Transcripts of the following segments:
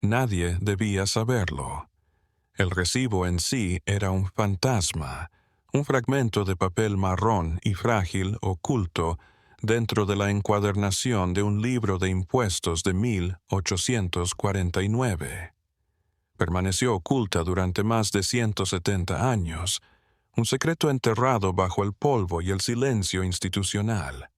Nadie debía saberlo. El recibo en sí era un fantasma, un fragmento de papel marrón y frágil oculto dentro de la encuadernación de un libro de impuestos de 1849. Permaneció oculta durante más de 170 años, un secreto enterrado bajo el polvo y el silencio institucional.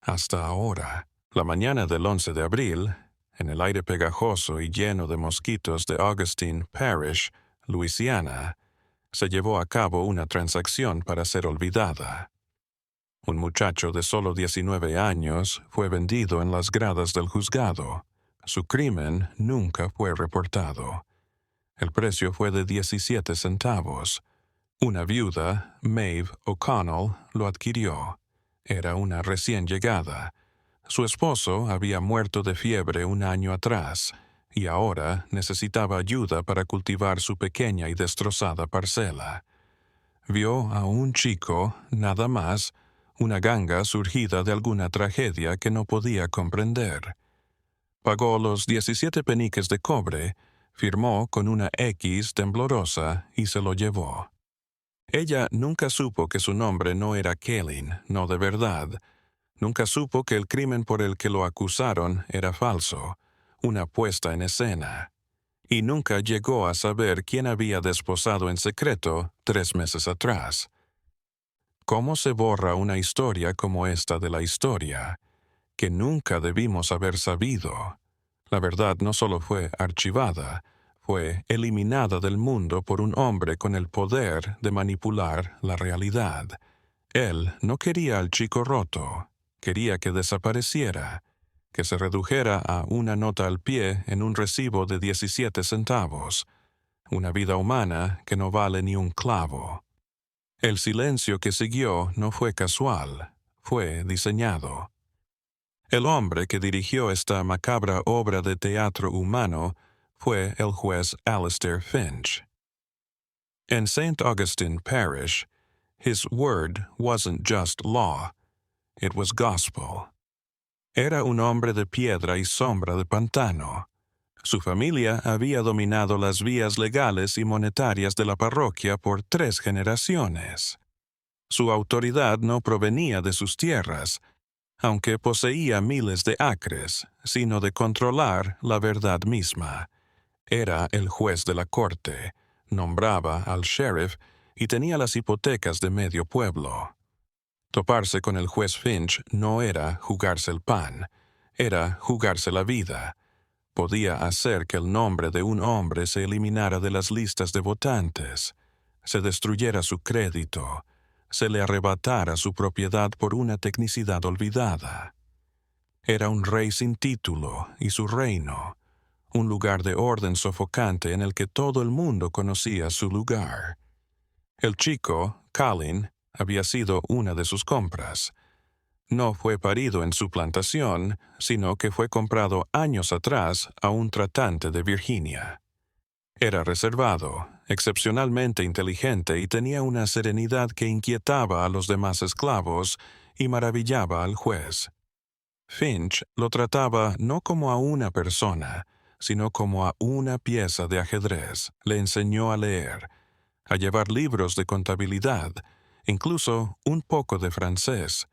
Hasta ahora, la mañana del 11 de abril, en el aire pegajoso y lleno de mosquitos de Augustine Parish, Luisiana, se llevó a cabo una transacción para ser olvidada. Un muchacho de solo 19 años fue vendido en las gradas del juzgado. Su crimen nunca fue reportado. El precio fue de 17 centavos. Una viuda, Maeve O'Connell, lo adquirió. Era una recién llegada. Su esposo había muerto de fiebre un año atrás y ahora necesitaba ayuda para cultivar su pequeña y destrozada parcela. Vio a un chico, nada más, una ganga surgida de alguna tragedia que no podía comprender. Pagó los 17 peniques de cobre, firmó con una X temblorosa y se lo llevó. Ella nunca supo que su nombre no era Kaylin, no de verdad. Nunca supo que el crimen por el que lo acusaron era falso, una puesta en escena. Y nunca llegó a saber quién había desposado en secreto 3 meses atrás. ¿Cómo se borra una historia como esta de la historia, que nunca debimos haber sabido? La verdad no solo fue archivada, fue eliminada del mundo por un hombre con el poder de manipular la realidad. Él no quería al chico roto, quería que desapareciera, que se redujera a una nota al pie en un recibo de 17 centavos, una vida humana que no vale ni un clavo. El silencio que siguió no fue casual, fue diseñado. El hombre que dirigió esta macabra obra de teatro humano fue el juez Alistair Finch. In St. Augustine Parish, his word wasn't just law, it was gospel. Era un hombre de piedra y sombra de pantano. Su familia había dominado las vías legales y monetarias de la parroquia por 3 generaciones. Su autoridad no provenía de sus tierras, aunque poseía miles de acres, sino de controlar la verdad misma. Era el juez de la corte, nombraba al sheriff y tenía las hipotecas de medio pueblo. Toparse con el juez Finch no era jugarse el pan, era jugarse la vida. Podía hacer que el nombre de un hombre se eliminara de las listas de votantes, se destruyera su crédito, se le arrebatara su propiedad por una tecnicidad olvidada. Era un rey sin título y su reino, un lugar de orden sofocante en el que todo el mundo conocía su lugar. El chico, Colin, había sido una de sus compras. No fue parido en su plantación, sino que fue comprado años atrás a un tratante de Virginia. Era reservado, excepcionalmente inteligente y tenía una serenidad que inquietaba a los demás esclavos y maravillaba al juez. Finch lo trataba no como a una persona, sino como a una pieza de ajedrez. Le enseñó a leer, a llevar libros de contabilidad, incluso un poco de francés,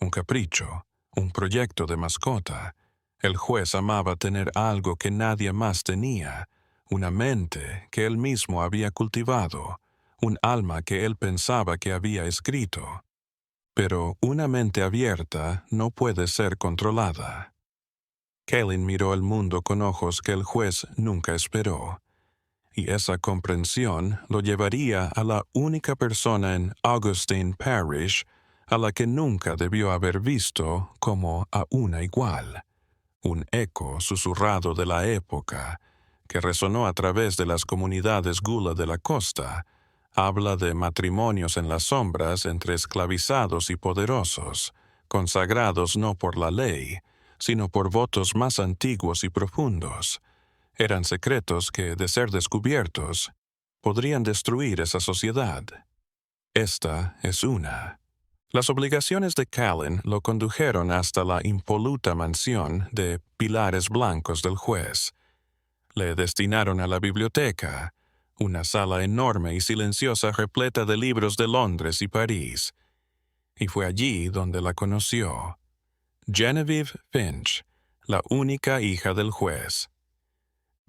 un capricho, un proyecto de mascota. El juez amaba tener algo que nadie más tenía, una mente que él mismo había cultivado, un alma que él pensaba que había escrito. Pero una mente abierta no puede ser controlada. Kaylin miró el mundo con ojos que el juez nunca esperó, y esa comprensión lo llevaría a la única persona en Augustine Parish a la que nunca debió haber visto como a una igual, un eco susurrado de la época que resonó a través de las comunidades gula de la costa. Habla de matrimonios en las sombras entre esclavizados y poderosos, consagrados no por la ley, sino por votos más antiguos y profundos. Eran secretos que, de ser descubiertos, podrían destruir esa sociedad. Esta es una. Las obligaciones de Callan lo condujeron hasta la impoluta mansión de pilares blancos del juez. Le destinaron a la biblioteca, una sala enorme y silenciosa repleta de libros de Londres y París, y fue allí donde la conoció. Genevieve Finch, la única hija del juez.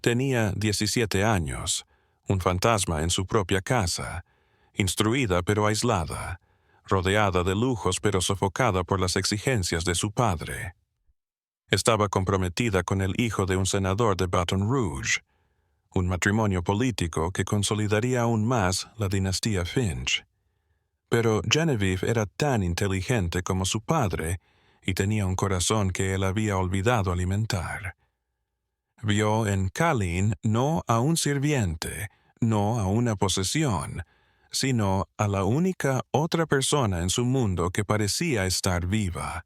Tenía 17 años, un fantasma en su propia casa, instruida pero aislada, rodeada de lujos pero sofocada por las exigencias de su padre. Estaba comprometida con el hijo de un senador de Baton Rouge, un matrimonio político que consolidaría aún más la dinastía Finch. Pero Genevieve era tan inteligente como su padre y tenía un corazón que él había olvidado alimentar. Vio en Colleen no a un sirviente, no a una posesión, sino a la única otra persona en su mundo que parecía estar viva.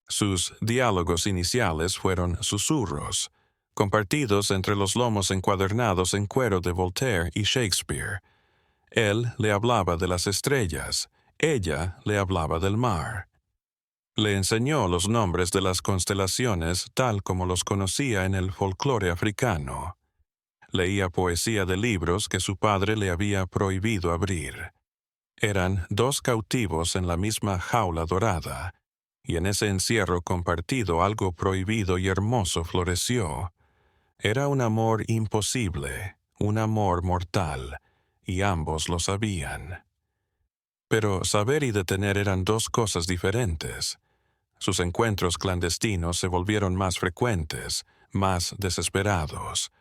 Sus diálogos iniciales fueron susurros, compartidos entre los lomos encuadernados en cuero de Voltaire y Shakespeare. Él le hablaba de las estrellas, ella le hablaba del mar. Le enseñó los nombres de las constelaciones tal como los conocía en el folclore africano. Leía poesía de libros que su padre le había prohibido abrir. Eran dos cautivos en la misma jaula dorada, y en ese encierro compartido algo prohibido y hermoso floreció. Era un amor imposible, un amor mortal, y ambos lo sabían. Pero saber y detener eran dos cosas diferentes. Sus encuentros clandestinos se volvieron más frecuentes, más desesperados.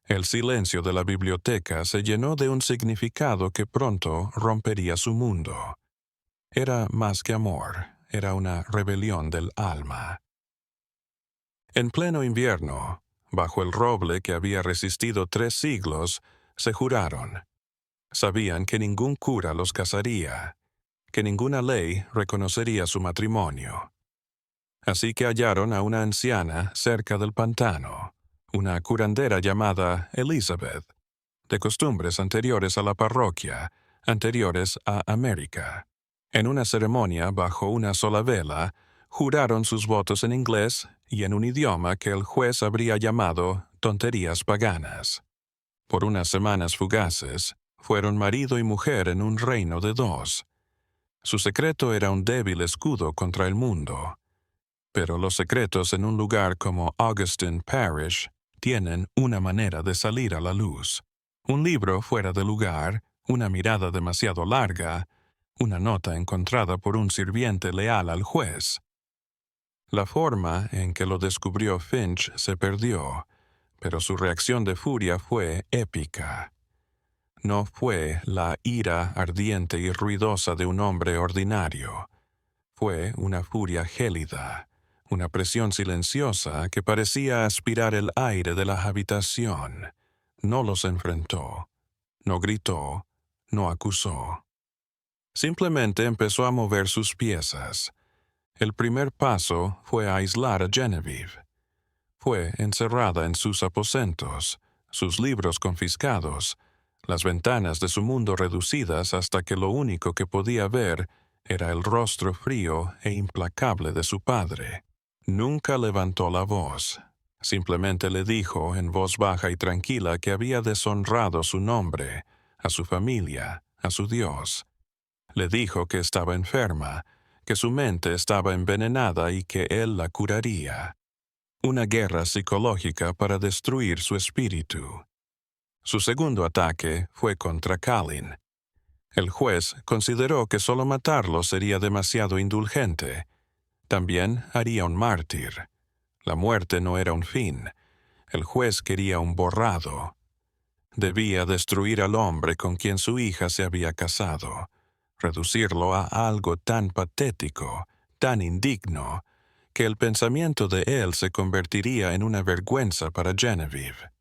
El silencio de la biblioteca se llenó de un significado que pronto rompería su mundo. Era más que amor, era una rebelión del alma. En pleno invierno, bajo el roble que había resistido 3 siglos, se juraron. Sabían que ningún cura los casaría, que ninguna ley reconocería su matrimonio. Así que hallaron a una anciana cerca del pantano, una curandera llamada Elizabeth, de costumbres anteriores a la parroquia, anteriores a América. En una ceremonia bajo una sola vela, juraron sus votos en inglés y en un idioma que el juez habría llamado tonterías paganas. Por unas semanas fugaces, fueron marido y mujer en un reino de 2. Su secreto era un débil escudo contra el mundo. Pero los secretos en un lugar como Augustine Parish tienen una manera de salir a la luz. Un libro fuera de lugar, una mirada demasiado larga, una nota encontrada por un sirviente leal al juez. La forma en que lo descubrió Finch se perdió, pero su reacción de furia fue épica. No fue la ira ardiente y ruidosa de un hombre ordinario. Fue una furia gélida, una presión silenciosa que parecía aspirar el aire de la habitación. No los enfrentó, no gritó, no acusó. Simplemente empezó a mover sus piezas. El primer paso fue aislar a Genevieve. Fue encerrada en sus aposentos, sus libros confiscados, las ventanas de su mundo reducidas hasta que lo único que podía ver era el rostro frío e implacable de su padre. Nunca levantó la voz. Simplemente le dijo en voz baja y tranquila que había deshonrado su nombre, a su familia, a su Dios. Le dijo que estaba enferma, que su mente estaba envenenada y que él la curaría. Una guerra psicológica para destruir su espíritu. Su segundo ataque fue contra Colleen. El juez consideró que solo matarlo sería demasiado indulgente. También haría un mártir. La muerte no era un fin. El juez quería un borrado. Debía destruir al hombre con quien su hija se había casado, reducirlo a algo tan patético, tan indigno, que el pensamiento de él se convertiría en una vergüenza para Genevieve.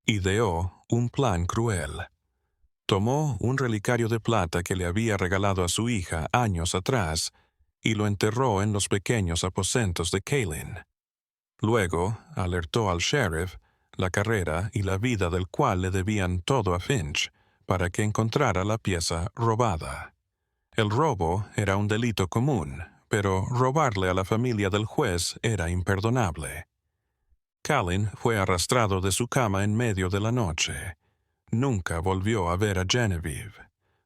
Ideó un plan cruel. Tomó un relicario de plata que le había regalado a su hija años atrás y lo enterró en los pequeños aposentos de Colleen. Luego alertó al sheriff, la carrera y la vida del cual le debían todo a Finch, para que encontrara la pieza robada. El robo era un delito común, pero robarle a la familia del juez era imperdonable. Callan fue arrastrado de su cama en medio de la noche. Nunca volvió a ver a Genevieve.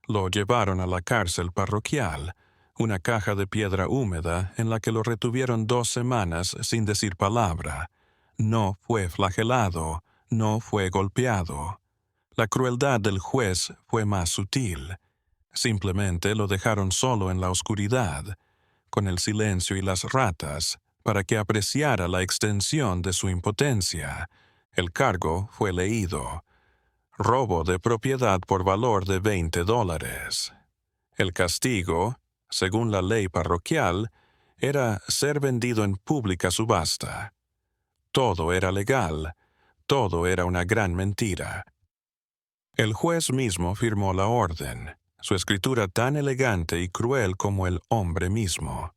Lo llevaron a la cárcel parroquial, una caja de piedra húmeda en la que lo retuvieron 2 semanas sin decir palabra. No fue flagelado, no fue golpeado. La crueldad del juez fue más sutil. Simplemente lo dejaron solo en la oscuridad, con el silencio y las ratas, para que apreciara la extensión de su impotencia. El cargo fue leído: robo de propiedad por valor de $20. El castigo, según la ley parroquial, era ser vendido en pública subasta. Todo era legal, todo era una gran mentira. El juez mismo firmó la orden, su escritura tan elegante y cruel como el hombre mismo.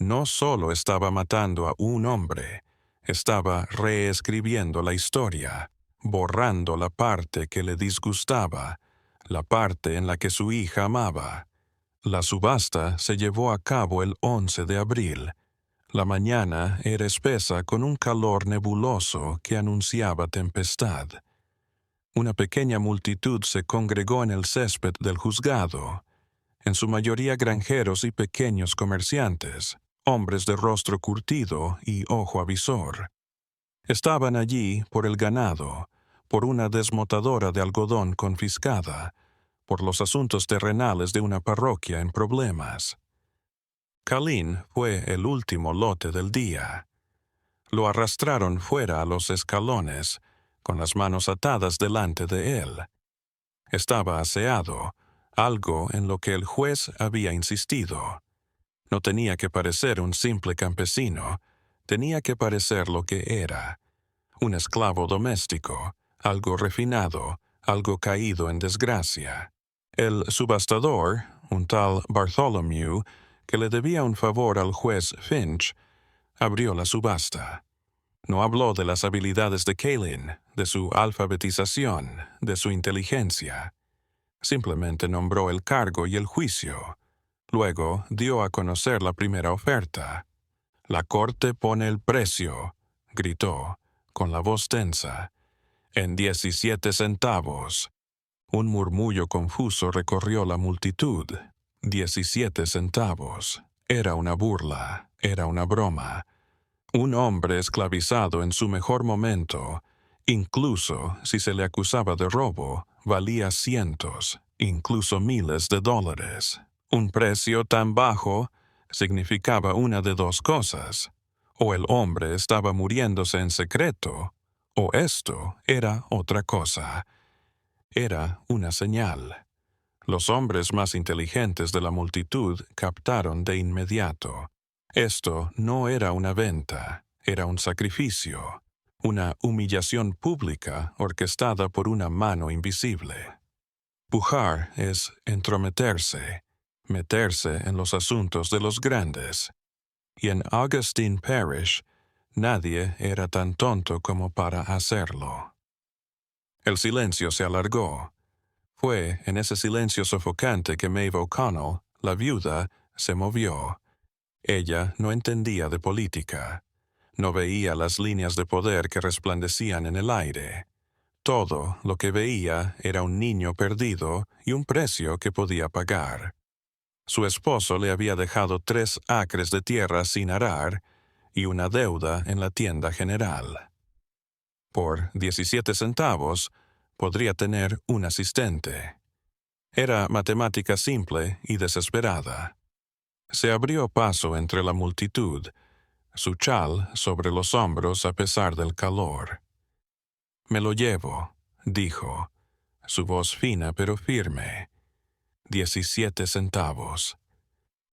No solo estaba matando a un hombre, estaba reescribiendo la historia, borrando la parte que le disgustaba, la parte en la que su hija amaba. La subasta se llevó a cabo el 11 de abril. La mañana era espesa con un calor nebuloso que anunciaba tempestad. Una pequeña multitud se congregó en el césped del juzgado, en su mayoría granjeros y pequeños comerciantes, hombres de rostro curtido y ojo avisor. Estaban allí por el ganado, por una desmotadora de algodón confiscada, por los asuntos terrenales de una parroquia en problemas. Callan fue el último lote del día. Lo arrastraron fuera a los escalones, con las manos atadas delante de él. Estaba aseado, algo en lo que el juez había insistido. No tenía que parecer un simple campesino, tenía que parecer lo que era: un esclavo doméstico, algo refinado, algo caído en desgracia. El subastador, un tal Bartholomew, que le debía un favor al juez Finch, abrió la subasta. No habló de las habilidades de Callan, de su alfabetización, de su inteligencia. Simplemente nombró el cargo y el juicio. Luego dio a conocer la primera oferta. «La corte pone el precio», gritó, con la voz tensa, «en 17 centavos». Un murmullo confuso recorrió la multitud. 17 centavos. Era una burla, era una broma. Un hombre esclavizado en su mejor momento, incluso si se le acusaba de robo, valía cientos, incluso miles de dólares. Un precio tan bajo significaba una de 2 cosas: o el hombre estaba muriéndose en secreto, o esto era otra cosa. Era una señal. Los hombres más inteligentes de la multitud captaron de inmediato. Esto no era una venta, era un sacrificio, una humillación pública orquestada por una mano invisible. Pujar es entrometerse, meterse en los asuntos de los grandes. Y en Augustine Parish, nadie era tan tonto como para hacerlo. El silencio se alargó. Fue en ese silencio sofocante que Maeve O'Connell, la viuda, se movió. Ella no entendía de política. No veía las líneas de poder que resplandecían en el aire. Todo lo que veía era un niño perdido y un precio que podía pagar. Su esposo le había dejado 3 acres de tierra sin arar y una deuda en la tienda general. Por 17 centavos podría tener un asistente. Era matemática simple y desesperada. Se abrió paso entre la multitud, su chal sobre los hombros a pesar del calor. «Me lo llevo», dijo, su voz fina pero firme. 17 centavos.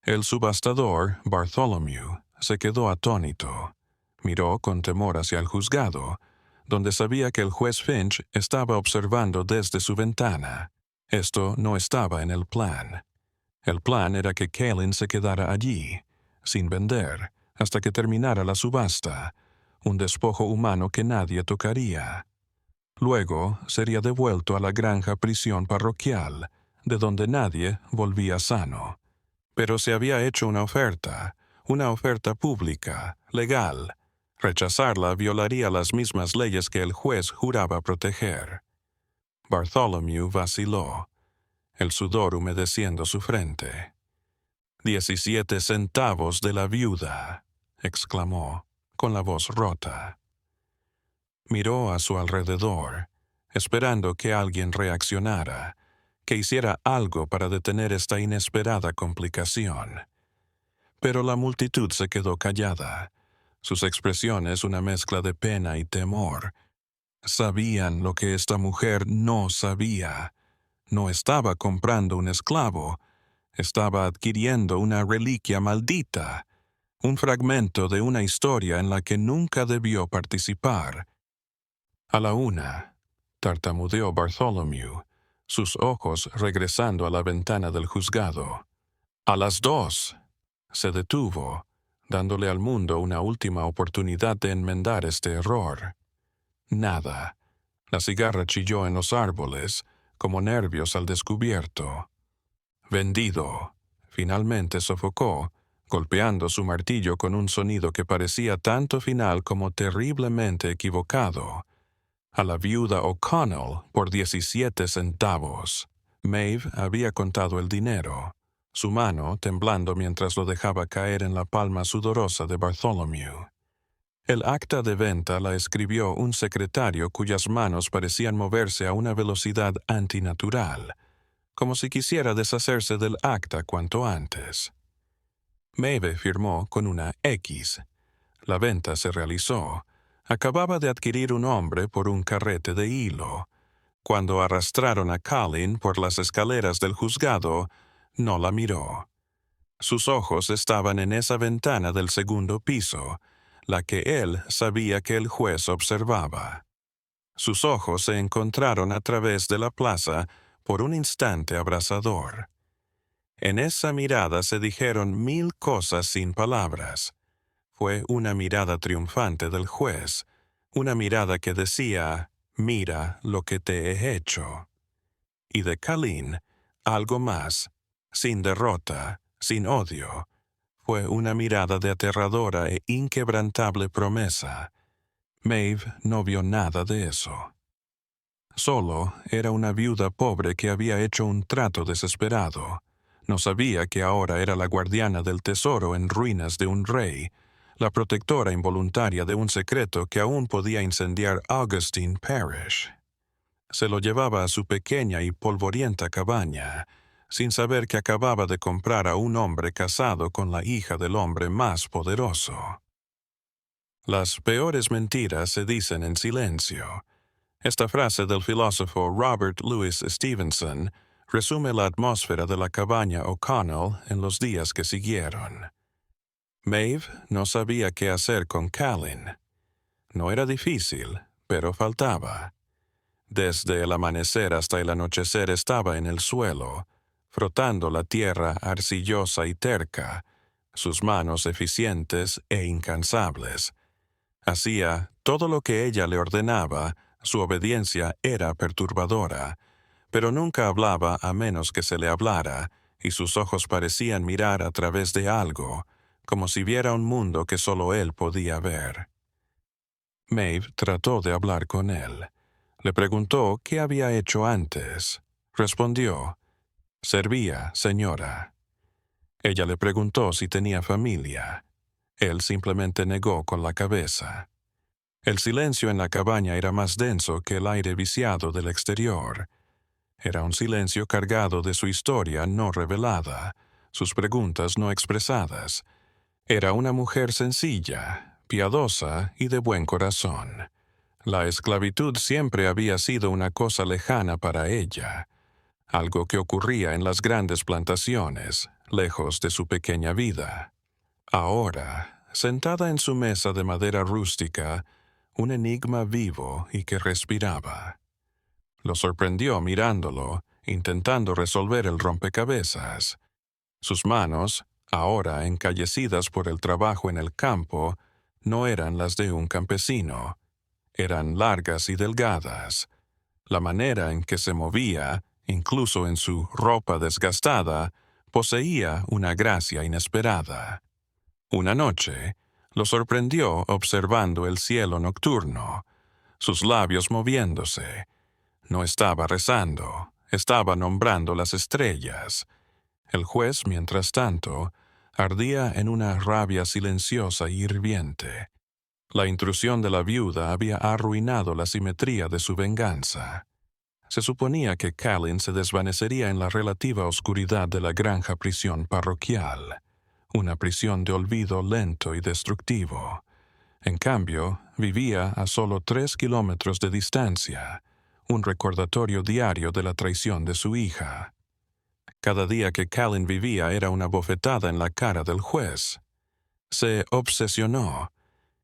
El subastador, Bartholomew, se quedó atónito. Miró con temor hacia el juzgado, donde sabía que el juez Finch estaba observando desde su ventana. Esto no estaba en el plan. El plan era que Callan se quedara allí, sin vender, hasta que terminara la subasta, un despojo humano que nadie tocaría. Luego sería devuelto a la granja prisión parroquial, de donde nadie volvía sano. Pero se había hecho una oferta pública, legal. Rechazarla violaría las mismas leyes que el juez juraba proteger. Bartholomew vaciló, el sudor humedeciendo su frente. 17 centavos de la viuda, exclamó, con la voz rota. Miró a su alrededor, esperando que alguien reaccionara, que hiciera algo para detener esta inesperada complicación. Pero la multitud se quedó callada, sus expresiones una mezcla de pena y temor. Sabían lo que esta mujer no sabía. No estaba comprando un esclavo, estaba adquiriendo una reliquia maldita, un fragmento de una historia en la que nunca debió participar. A la 1, tartamudeó Bartholomew, sus ojos regresando a la ventana del juzgado. A las 2, se detuvo, dándole al mundo una última oportunidad de enmendar este error. Nada. La cigarra chilló en los árboles, como nervios al descubierto. Vendido. Finalmente sofocó, golpeando su martillo con un sonido que parecía tanto final como terriblemente equivocado. A la viuda O'Connell por 17 centavos. Maeve había contado el dinero, su mano temblando mientras lo dejaba caer en la palma sudorosa de Bartholomew. El acta de venta la escribió un secretario cuyas manos parecían moverse a una velocidad antinatural, como si quisiera deshacerse del acta cuanto antes. Maeve firmó con una X. La venta se realizó. Acababa de adquirir un hombre por un carrete de hilo. Cuando arrastraron a Colin por las escaleras del juzgado, no la miró. Sus ojos estaban en esa ventana del segundo piso, la que él sabía que el juez observaba. Sus ojos se encontraron a través de la plaza por un instante abrasador. En esa mirada se dijeron 1000 cosas sin palabras. Fue una mirada triunfante del juez, una mirada que decía, «Mira lo que te he hecho». Y de Colin, algo más, sin derrota, sin odio. Fue una mirada de aterradora e inquebrantable promesa. Maeve no vio nada de eso. Solo era una viuda pobre que había hecho un trato desesperado. No sabía que ahora era la guardiana del tesoro en ruinas de un rey, la protectora involuntaria de un secreto que aún podía incendiar Augustine Parish. Se lo llevaba a su pequeña y polvorienta cabaña, sin saber que acababa de comprar a un hombre casado con la hija del hombre más poderoso. Las peores mentiras se dicen en silencio. Esta frase del filósofo Robert Louis Stevenson resume la atmósfera de la cabaña O'Connell en los días que siguieron. Maeve no sabía qué hacer con Colin. No era difícil, pero faltaba. Desde el amanecer hasta el anochecer estaba en el suelo, frotando la tierra arcillosa y terca, sus manos eficientes e incansables. Hacía todo lo que ella le ordenaba, su obediencia era perturbadora, pero nunca hablaba a menos que se le hablara, y sus ojos parecían mirar a través de algo, como si viera un mundo que solo él podía ver. Maeve trató de hablar con él. Le preguntó qué había hecho antes. Respondió, «Servía, señora». Ella le preguntó si tenía familia. Él simplemente negó con la cabeza. El silencio en la cabaña era más denso que el aire viciado del exterior. Era un silencio cargado de su historia no revelada, sus preguntas no expresadas. Era una mujer sencilla, piadosa y de buen corazón. La esclavitud siempre había sido una cosa lejana para ella, algo que ocurría en las grandes plantaciones, lejos de su pequeña vida. Ahora, sentada en su mesa de madera rústica, un enigma vivo y que respiraba. Lo sorprendió mirándolo, intentando resolver el rompecabezas. Sus manos, ahora encallecidas por el trabajo en el campo, no eran las de un campesino. Eran largas y delgadas. La manera en que se movía, incluso en su ropa desgastada, poseía una gracia inesperada. Una noche, Lo sorprendió observando el cielo nocturno, sus labios moviéndose. No estaba rezando, estaba nombrando las estrellas. El juez, mientras tanto, ardía en una rabia silenciosa y hirviente. La intrusión de la viuda había arruinado la simetría de su venganza. Se suponía que Callan se desvanecería en la relativa oscuridad de la granja prisión parroquial, una prisión de olvido lento y destructivo. En cambio, vivía a solo 3 kilómetros de distancia, un recordatorio diario de la traición de su hija. Cada día que Callan vivía era una bofetada en la cara del juez. Se obsesionó.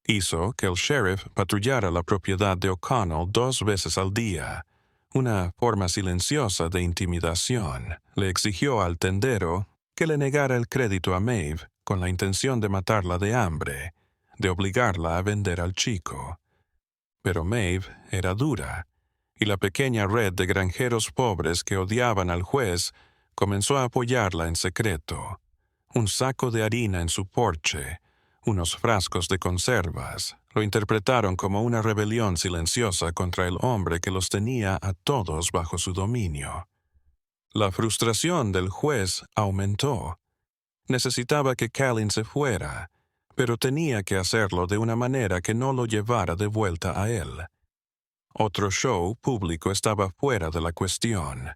Hizo que el sheriff patrullara la propiedad de O'Connell 2 veces al día, una forma silenciosa de intimidación. Le exigió al tendero que le negara el crédito a Maeve con la intención de matarla de hambre, de obligarla a vender al chico. Pero Maeve era dura, y la pequeña red de granjeros pobres que odiaban al juez comenzó a apoyarla en secreto. Un saco de harina en su porche, unos frascos de conservas, lo interpretaron como una rebelión silenciosa contra el hombre que los tenía a todos bajo su dominio. La frustración del juez aumentó. Necesitaba que Callan se fuera, pero tenía que hacerlo de una manera que no lo llevara de vuelta a él. Otro show público estaba fuera de la cuestión.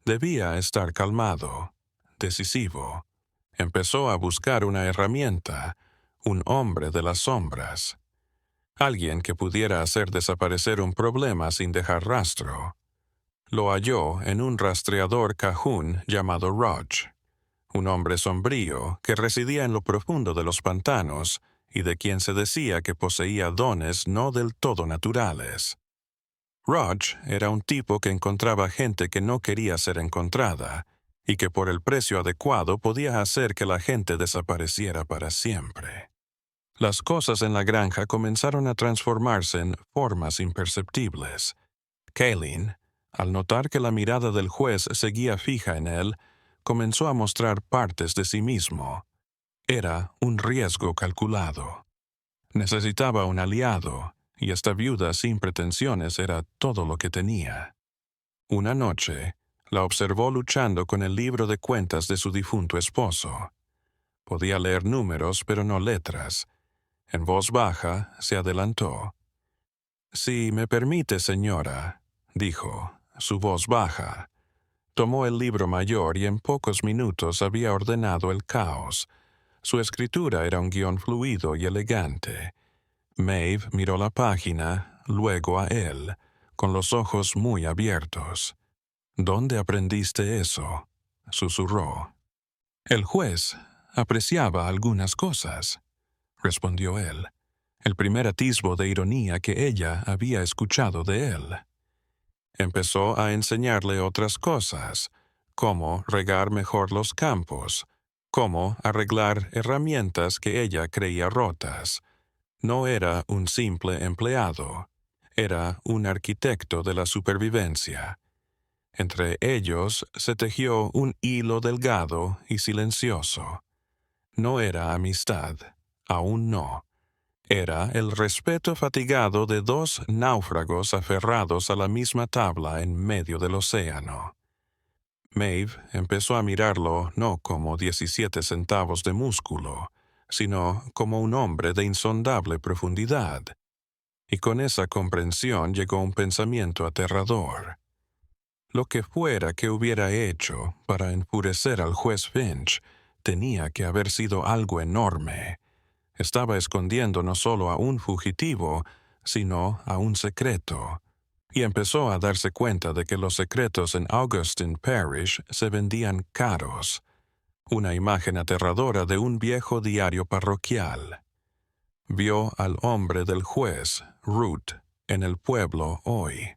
Debía estar calmado, decisivo. Empezó a buscar una herramienta, un hombre de las sombras. Alguien que pudiera hacer desaparecer un problema sin dejar rastro. Lo halló en un rastreador cajún llamado Rodge, un hombre sombrío que residía en lo profundo de los pantanos y de quien se decía que poseía dones no del todo naturales. Rodge era un tipo que encontraba gente que no quería ser encontrada y que por el precio adecuado podía hacer que la gente desapareciera para siempre. Las cosas en la granja comenzaron a transformarse en formas imperceptibles. Callan, al notar que la mirada del juez seguía fija en él, comenzó a mostrar partes de sí mismo. Era un riesgo calculado. Necesitaba un aliado, y esta viuda sin pretensiones era todo lo que tenía. Una noche, la observó luchando con el libro de cuentas de su difunto esposo. Podía leer números, pero no letras. En voz baja, se adelantó. «Si me permite, señora», dijo, su voz baja. Tomó el libro mayor y en pocos minutos había ordenado el caos. Su escritura era un guión fluido y elegante. Maeve miró la página, luego a él, con los ojos muy abiertos. «¿Dónde aprendiste eso?», susurró. «El juez apreciaba algunas cosas», respondió él, el primer atisbo de ironía que ella había escuchado de él. Empezó a enseñarle otras cosas, cómo regar mejor los campos, cómo arreglar herramientas que ella creía rotas. No era un simple empleado, era un arquitecto de la supervivencia. Entre ellos se tejió un hilo delgado y silencioso. No era amistad, aún no. Era el respeto fatigado de 2 náufragos aferrados a la misma tabla en medio del océano. Maeve empezó a mirarlo no como 17 centavos de músculo, sino como un hombre de insondable profundidad. Y con esa comprensión llegó un pensamiento aterrador. Lo que fuera que hubiera hecho para enfurecer al juez Finch tenía que haber sido algo enorme. Estaba escondiendo no solo a un fugitivo, sino a un secreto. Y empezó a darse cuenta de que los secretos en Augustine Parish se vendían caros. Una imagen aterradora de un viejo diario parroquial. Vio al hombre del juez, Root, en el pueblo hoy.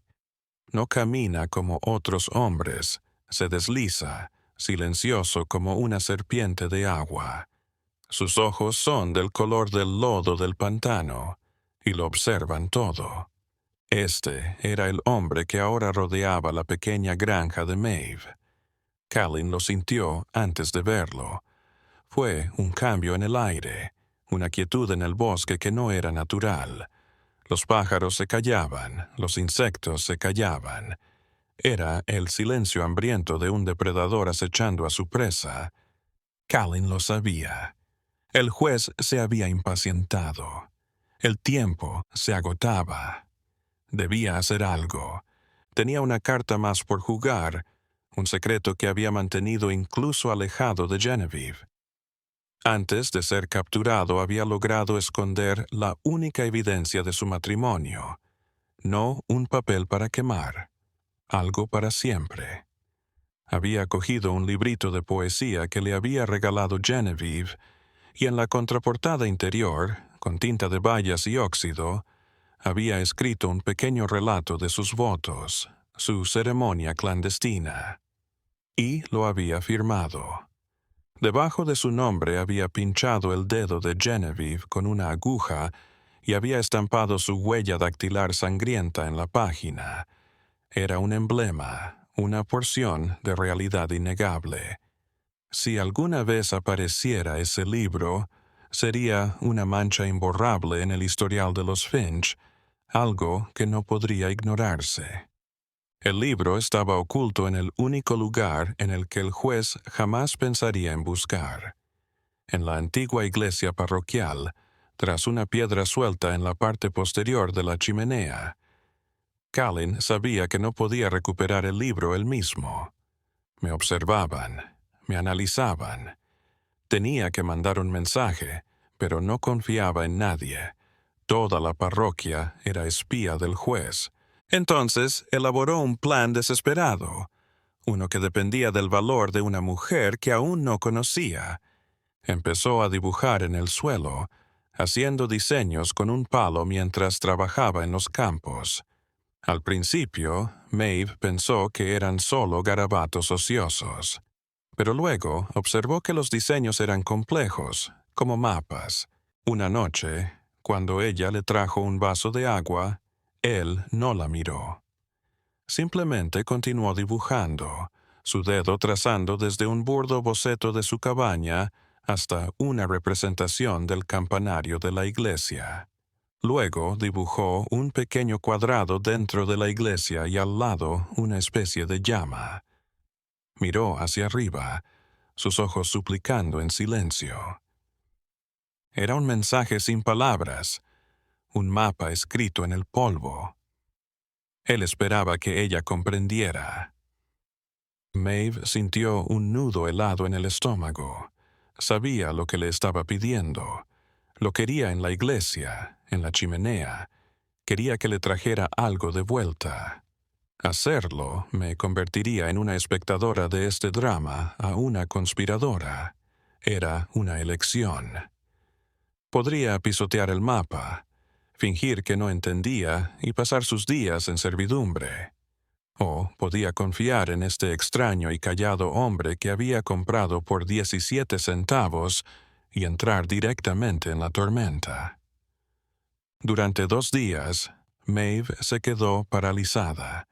No camina como otros hombres, se desliza, silencioso como una serpiente de agua. Sus ojos son del color del lodo del pantano, y lo observan todo. Este era el hombre que ahora rodeaba la pequeña granja de Maeve. Callan lo sintió antes de verlo. Fue un cambio en el aire, una quietud en el bosque que no era natural. Los pájaros se callaban, los insectos se callaban. Era el silencio hambriento de un depredador acechando a su presa. Callan lo sabía. El juez se había impacientado. El tiempo se agotaba. Debía hacer algo. Tenía una carta más por jugar, un secreto que había mantenido incluso alejado de Genevieve. Antes de ser capturado había logrado esconder la única evidencia de su matrimonio. No un papel para quemar, algo para siempre. Había cogido un librito de poesía que le había regalado Genevieve y en la contraportada interior, con tinta de bayas y óxido, había escrito un pequeño relato de sus votos, su ceremonia clandestina. Y lo había firmado. Debajo de su nombre había pinchado el dedo de Genevieve con una aguja y había estampado su huella dactilar sangrienta en la página. Era un emblema, una porción de realidad innegable. Si alguna vez apareciera ese libro, sería una mancha imborrable en el historial de los Finch, algo que no podría ignorarse. El libro estaba oculto en el único lugar en el que el juez jamás pensaría en buscar. En la antigua iglesia parroquial, tras una piedra suelta en la parte posterior de la chimenea. Callan sabía que no podía recuperar el libro él mismo. Me observaban, me analizaban. Tenía que mandar un mensaje, pero no confiaba en nadie. Toda la parroquia era espía del juez. Entonces elaboró un plan desesperado, uno que dependía del valor de una mujer que aún no conocía. Empezó a dibujar en el suelo, haciendo diseños con un palo mientras trabajaba en los campos. Al principio, Maeve pensó que eran solo garabatos ociosos, pero luego observó que los diseños eran complejos, como mapas. Una noche, cuando ella le trajo un vaso de agua, él no la miró. Simplemente continuó dibujando, su dedo trazando desde un burdo boceto de su cabaña hasta una representación del campanario de la iglesia. Luego dibujó un pequeño cuadrado dentro de la iglesia y al lado una especie de llama. Miró hacia arriba, sus ojos suplicando en silencio. Era un mensaje sin palabras, un mapa escrito en el polvo. Él esperaba que ella comprendiera. Maeve sintió un nudo helado en el estómago. Sabía lo que le estaba pidiendo. Lo quería en la iglesia, en la chimenea. Quería que le trajera algo de vuelta. Hacerlo me convertiría en una espectadora de este drama a una conspiradora. Era una elección. Podría pisotear el mapa, fingir que no entendía y pasar sus días en servidumbre. O podía confiar en este extraño y callado hombre que había comprado por 17 centavos y entrar directamente en la tormenta. Durante 2 días, Maeve se quedó paralizada.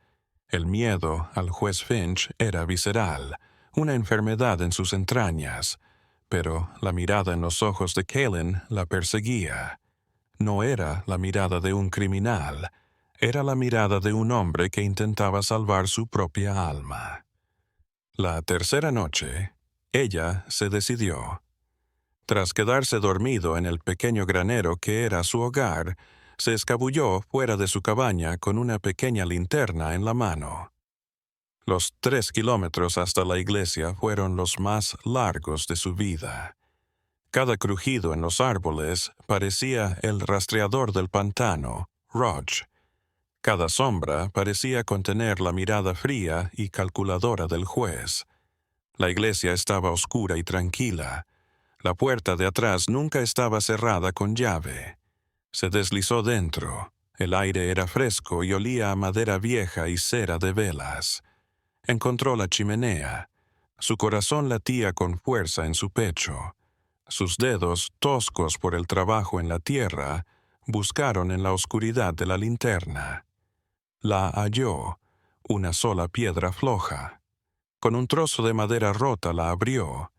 El miedo al juez Finch era visceral, una enfermedad en sus entrañas, pero la mirada en los ojos de Callan la perseguía. No era la mirada de un criminal, era la mirada de un hombre que intentaba salvar su propia alma. La tercera noche, ella se decidió. Tras quedarse dormido en el pequeño granero que era su hogar, se escabulló fuera de su cabaña con una pequeña linterna en la mano. Los 3 kilómetros hasta la iglesia fueron los más largos de su vida. Cada crujido en los árboles parecía el rastreador del pantano, Roach. Cada sombra parecía contener la mirada fría y calculadora del juez. La iglesia estaba oscura y tranquila. La puerta de atrás nunca estaba cerrada con llave. Se deslizó dentro. El aire era fresco y olía a madera vieja y cera de velas. Encontró la chimenea. Su corazón latía con fuerza en su pecho. Sus dedos, toscos por el trabajo en la tierra, buscaron en la oscuridad de la linterna. La halló, una sola piedra floja. Con un trozo de madera rota la abrió.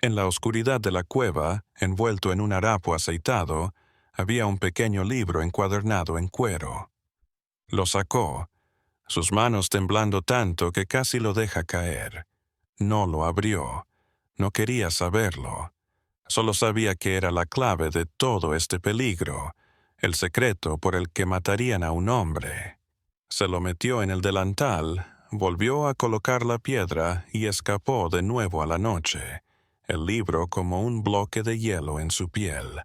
En la oscuridad de la cueva, envuelto en un harapo aceitado, había un pequeño libro encuadernado en cuero. Lo sacó, sus manos temblando tanto que casi lo deja caer. No lo abrió. No quería saberlo. Solo sabía que era la clave de todo este peligro, el secreto por el que matarían a un hombre. Se lo metió en el delantal, volvió a colocar la piedra y escapó de nuevo a la noche, el libro como un bloque de hielo en su piel.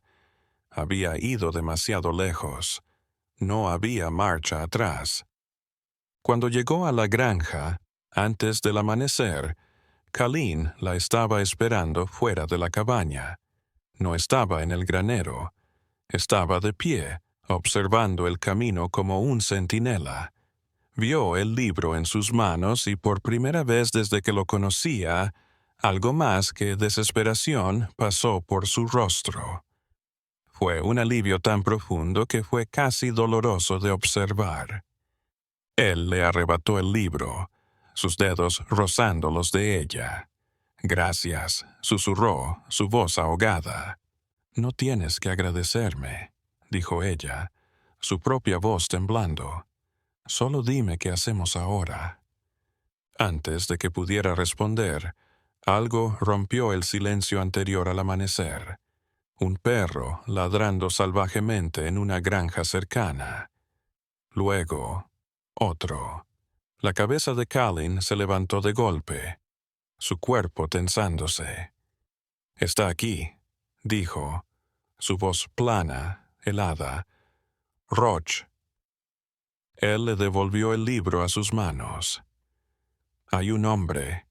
Había ido demasiado lejos. No había marcha atrás. Cuando llegó a la granja, antes del amanecer, Colleen la estaba esperando fuera de la cabaña. No estaba en el granero. Estaba de pie, observando el camino como un centinela. Vio el libro en sus manos y por primera vez desde que lo conocía, algo más que desesperación pasó por su rostro. Fue un alivio tan profundo que fue casi doloroso de observar. Él le arrebató el libro, sus dedos rozando los de ella. «Gracias», susurró, su voz ahogada. «No tienes que agradecerme», dijo ella, su propia voz temblando. «Solo dime qué hacemos ahora». Antes de que pudiera responder, algo rompió el silencio anterior al amanecer. Un perro ladrando salvajemente en una granja cercana. Luego, otro. La cabeza de Colleen se levantó de golpe, su cuerpo tensándose. «Está aquí», dijo, su voz plana, helada. «Roach». Él le devolvió el libro a sus manos. «Hay un hombre»,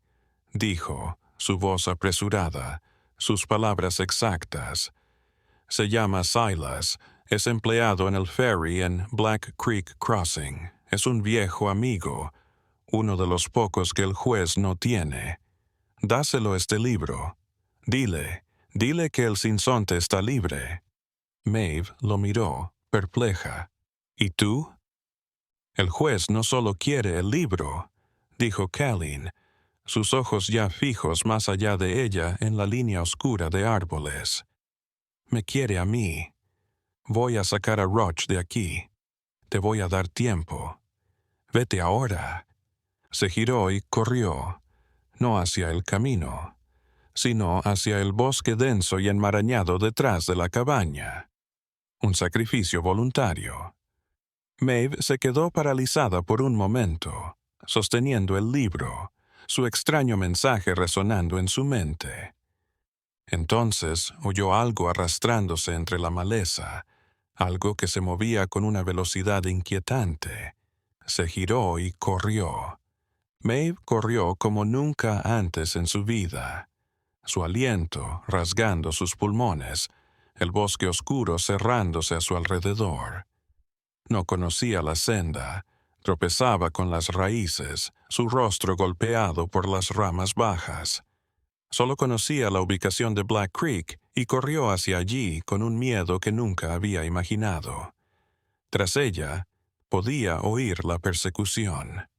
dijo, su voz apresurada, sus palabras exactas. «Se llama Silas, es empleado en el ferry en Black Creek Crossing. Es un viejo amigo, uno de los pocos que el juez no tiene. Dáselo este libro. Dile que el sinsonte está libre». Maeve lo miró, perpleja. «¿Y tú?» «El juez no solo quiere el libro», dijo Colleen, sus ojos ya fijos más allá de ella en la línea oscura de árboles. «Me quiere a mí. Voy a sacar a Roach de aquí. Te voy a dar tiempo. Vete ahora». Se giró y corrió, no hacia el camino, sino hacia el bosque denso y enmarañado detrás de la cabaña. Un sacrificio voluntario. Maeve se quedó paralizada por un momento, sosteniendo el libro, su extraño mensaje resonando en su mente. Entonces oyó algo arrastrándose entre la maleza, algo que se movía con una velocidad inquietante. Se giró y corrió. Maeve corrió como nunca antes en su vida, su aliento rasgando sus pulmones, el bosque oscuro cerrándose a su alrededor. No conocía la senda, tropezaba con las raíces, su rostro golpeado por las ramas bajas. Solo conocía la ubicación de Black Creek y corrió hacia allí con un miedo que nunca había imaginado. Tras ella, podía oír la persecución.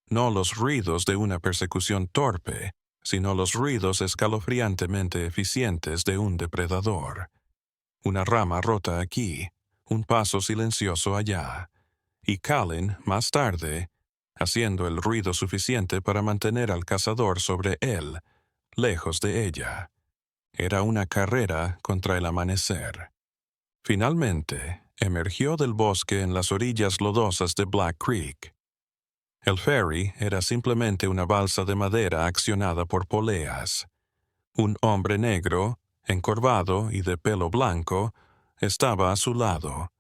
No los ruidos de una persecución torpe, sino los ruidos escalofriantemente eficientes de un depredador. Una rama rota aquí, un paso silencioso allá, y Colleen, más tarde, haciendo el ruido suficiente para mantener al cazador sobre él, lejos de ella. Era una carrera contra el amanecer. Finalmente, emergió del bosque en las orillas lodosas de Black Creek. El ferry era simplemente una balsa de madera accionada por poleas. Un hombre negro, encorvado y de pelo blanco, estaba a su lado,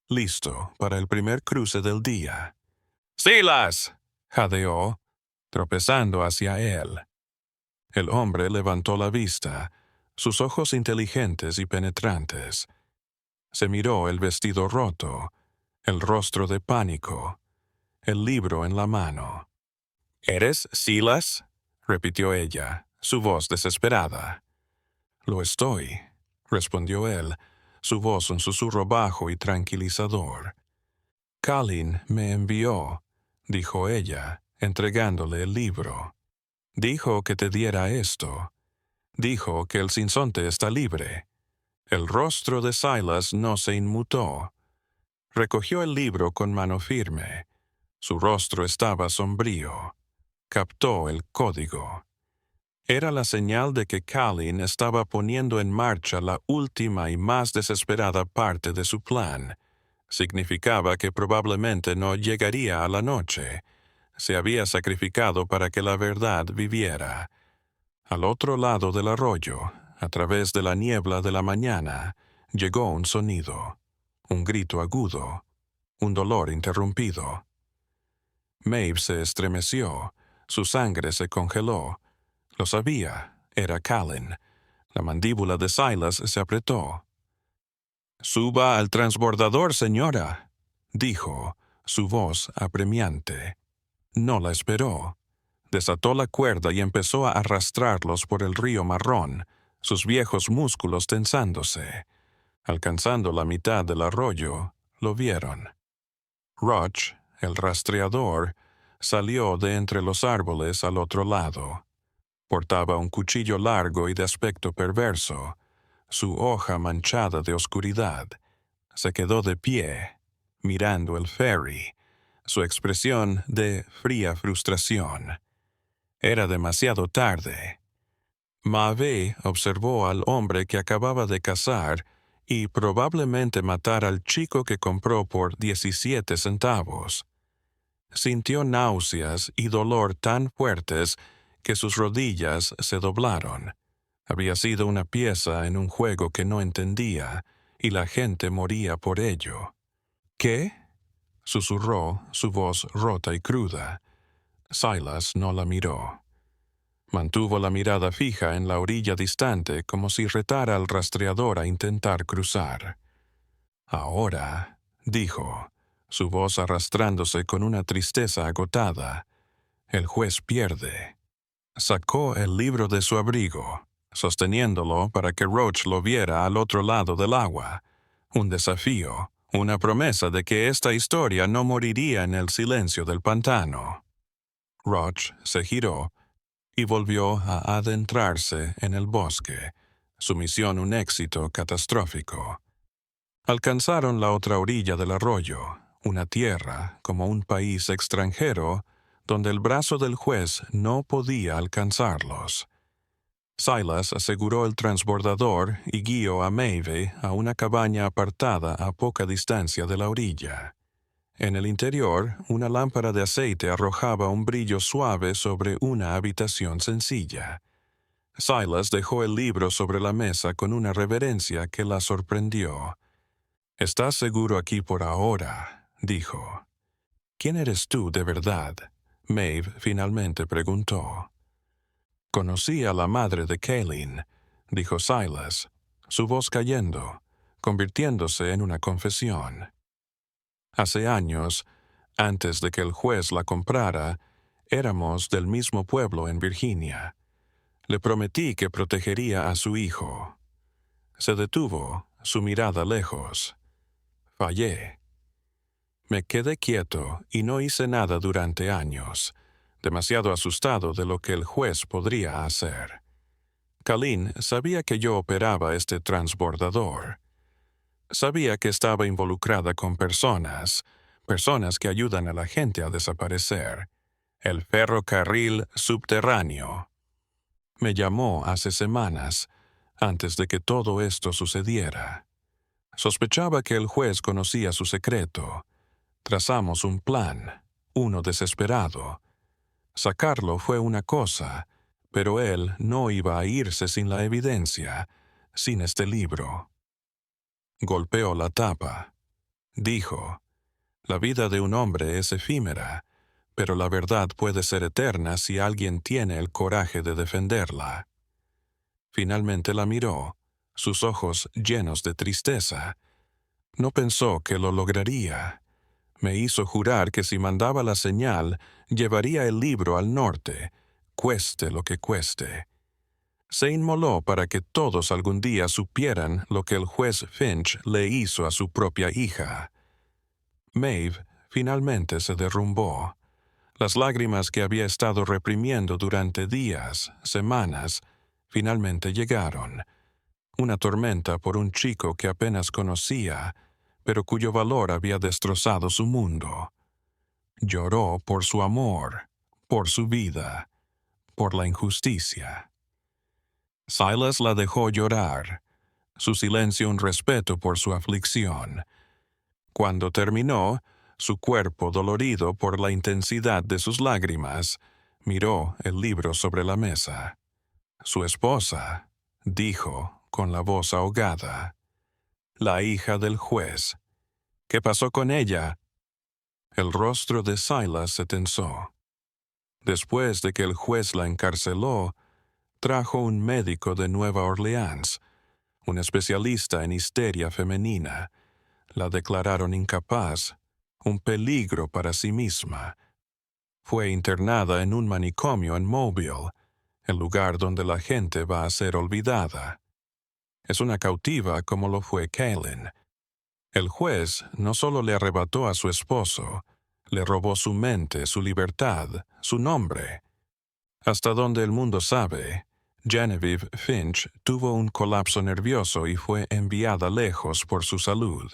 listo para el primer cruce del día. «¡Silas!», jadeó, tropezando hacia él. El hombre levantó la vista, sus ojos inteligentes y penetrantes. Se miró el vestido roto, el rostro de pánico, el libro en la mano. «¿Eres Silas?», repitió ella, su voz desesperada. «Lo estoy», respondió él, su voz un susurro bajo y tranquilizador. «Colleen me envió», dijo ella, entregándole el libro. «Dijo que te diera esto. Dijo que el sinsonte está libre. El rostro de Silas no se inmutó. Recogió el libro con mano firme. Su rostro estaba sombrío. Captó el código. Era la señal de que Kalin estaba poniendo en marcha la última y más desesperada parte de su plan. Significaba que probablemente no llegaría a la noche. Se había sacrificado para que la verdad viviera. Al otro lado del arroyo, a través de la niebla de la mañana, llegó un sonido, un grito agudo, un dolor interrumpido. Maeve se estremeció, su sangre se congeló. Lo sabía, era Kalin. La mandíbula de Silas se apretó. «Suba al transbordador, señora», dijo, su voz apremiante. No la esperó. Desató la cuerda y empezó a arrastrarlos por el río marrón, sus viejos músculos tensándose. Alcanzando la mitad del arroyo, lo vieron. Roch, el rastreador, salió de entre los árboles al otro lado. Portaba un cuchillo largo y de aspecto perverso, su hoja manchada de oscuridad. Se quedó de pie, mirando el ferry, su expresión de fría frustración. Era demasiado tarde. Maeve observó al hombre que acababa de cazar y probablemente matar al chico que compró por 17 centavos. Sintió náuseas y dolor tan fuertes que sus rodillas se doblaron. Había sido una pieza en un juego que no entendía, y la gente moría por ello. «¿Qué?», susurró, su voz rota y cruda. Silas no la miró. Mantuvo la mirada fija en la orilla distante como si retara al rastreador a intentar cruzar. «Ahora», dijo, su voz arrastrándose con una tristeza agotada, «el juez pierde». Sacó el libro de su abrigo, sosteniéndolo para que Roach lo viera al otro lado del agua. Un desafío, una promesa de que esta historia no moriría en el silencio del pantano. Roach se giró y volvió a adentrarse en el bosque, su misión un éxito catastrófico. Alcanzaron la otra orilla del arroyo, una tierra, como un país extranjero, donde el brazo del juez no podía alcanzarlos. Silas aseguró el transbordador y guió a Maeve a una cabaña apartada a poca distancia de la orilla. En el interior, una lámpara de aceite arrojaba un brillo suave sobre una habitación sencilla. Silas dejó el libro sobre la mesa con una reverencia que la sorprendió. «¿Estás seguro aquí por ahora?», dijo. «¿Quién eres tú de verdad?», Maeve finalmente preguntó. «Conocí a la madre de Kalin», dijo Silas, su voz cayendo, convirtiéndose en una confesión. «Hace años, antes de que el juez la comprara, éramos del mismo pueblo en Virginia. Le prometí que protegería a su hijo». Se detuvo, su mirada lejos. «Fallé. Me quedé quieto y no hice nada durante años, demasiado asustado de lo que el juez podría hacer. Kalin sabía que yo operaba este transbordador. Sabía que estaba involucrada con personas que ayudan a la gente a desaparecer. El ferrocarril subterráneo. Me llamó hace semanas, antes de que todo esto sucediera. Sospechaba que el juez conocía su secreto. Trazamos un plan, uno desesperado. Sacarlo fue una cosa, pero él no iba a irse sin la evidencia, sin este libro». Golpeó la tapa. Dijo, «La vida de un hombre es efímera, pero la verdad puede ser eterna si alguien tiene el coraje de defenderla». Finalmente la miró, sus ojos llenos de tristeza. No pensó que lo lograría. Me hizo jurar que si mandaba la señal, llevaría el libro al norte, cueste lo que cueste. Se inmoló para que todos algún día supieran lo que el juez Finch le hizo a su propia hija. Maeve finalmente se derrumbó. Las lágrimas que había estado reprimiendo durante días, semanas, Finalmente llegaron. Una tormenta por un chico que apenas conocía, pero cuyo valor había destrozado su mundo. Lloró por su amor, por su vida, por la injusticia. Silas la dejó llorar, su silencio un respeto por su aflicción. Cuando terminó, su cuerpo dolorido por la intensidad de sus lágrimas, miró el libro sobre la mesa. Su esposa dijo con la voz ahogada: «La hija del juez. ¿Qué pasó con ella?» El rostro de Silas se tensó. Después de que el juez la encarceló, trajo un médico de Nueva Orleans, un especialista en histeria femenina. La declararon incapaz, un peligro para sí misma. Fue internada en un manicomio en Mobile, el lugar donde la gente va a ser olvidada. Es una cautiva como lo fue Kaylin. El juez no solo le arrebató a su esposo, le robó su mente, su libertad, su nombre. Hasta donde el mundo sabe, Genevieve Finch tuvo un colapso nervioso y fue enviada lejos por su salud.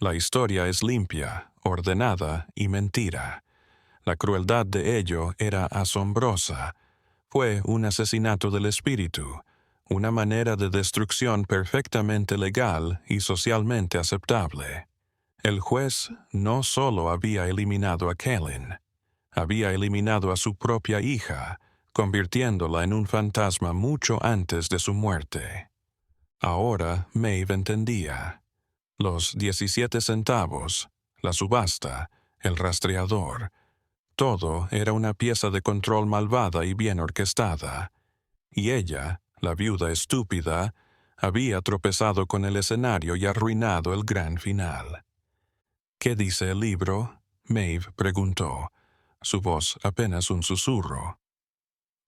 La historia es limpia, ordenada y mentira. La crueldad de ello era asombrosa. Fue un asesinato del espíritu, una manera de destrucción perfectamente legal y socialmente aceptable. El juez no solo había eliminado a Kaylin, había eliminado a su propia hija, convirtiéndola en un fantasma mucho antes de su muerte. Ahora Maeve entendía. Los 17 centavos, la subasta, el rastreador, todo era una pieza de control malvada y bien orquestada. Y ella, la viuda estúpida, había tropezado con el escenario y arruinado el gran final. «¿Qué dice el libro?», Maeve preguntó, su voz apenas un susurro.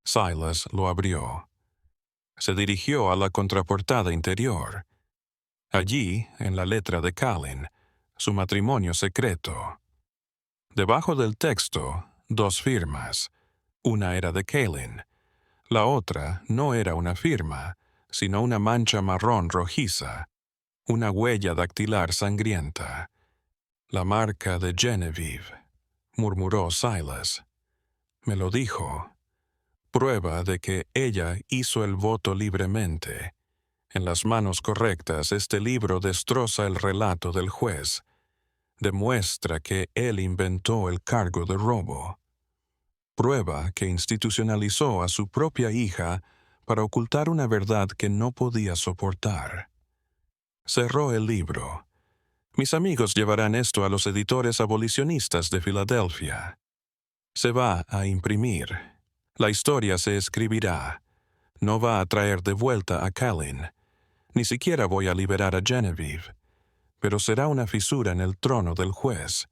Silas lo abrió. Se dirigió a la contraportada interior. Allí, en la letra de Kaylin, su matrimonio secreto. Debajo del texto, 2 firmas. Una era de Kaylin. La otra no era una firma, sino una mancha marrón rojiza, una huella dactilar sangrienta. «La marca de Genevieve», murmuró Silas. «Me lo dijo. Prueba de que ella hizo el voto libremente. En las manos correctas, este libro destroza el relato del juez. Demuestra que él inventó el cargo de robo. Prueba que institucionalizó a su propia hija para ocultar una verdad que no podía soportar». Cerró el libro. «Mis amigos llevarán esto a los editores abolicionistas de Filadelfia. Se va a imprimir. La historia se escribirá. No va a traer de vuelta a Kaylin. Ni siquiera voy a liberar a Genevieve. Pero será una fisura en el trono del juez.